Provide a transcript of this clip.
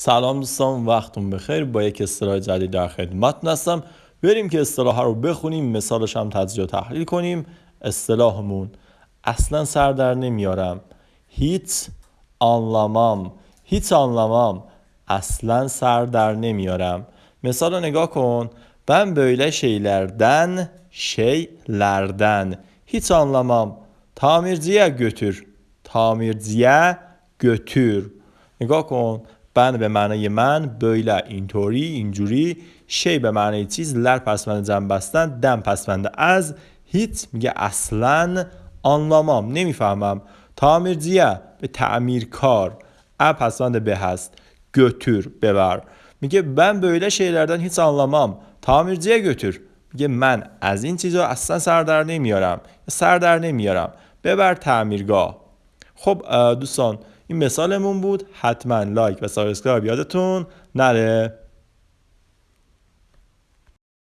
سلام دوستان، وقتون بخیر. با یک اصطلاح جدید در خدمتتون هستم. بریم که اصطلاح ها رو بخونیم، مثالش هم تجزیه و تحلیل کنیم. اصطلاحمون اصلا سر در نمیارم. هیچ anlamam. هیچ anlamam. اصلا سر در نمیارم. مثال رو نگاه کن. Ben böyle şeylerden hiç anlamam. Tamirciye götür. Tamirciye götür. نگاه کن. بن به معنای من، böyle اینطوری اینجوری، شی به معنای چیز، لر پسوند جمع بستن، دم پسوند از، هیچ میگه اصلا، anlamam نمیفهمم، tamirciye به تعمیرکار، پسوند به هست، götür ببر، میگه ben böyle şeylerden hiç anlamam tamirciye götür، میگه من از این چیزا اصلا سر در نمیارم ببر تعمیرگاه. خب دوستان این مثالمون بود. حتما لایک و سابسکرایب یادتون نره.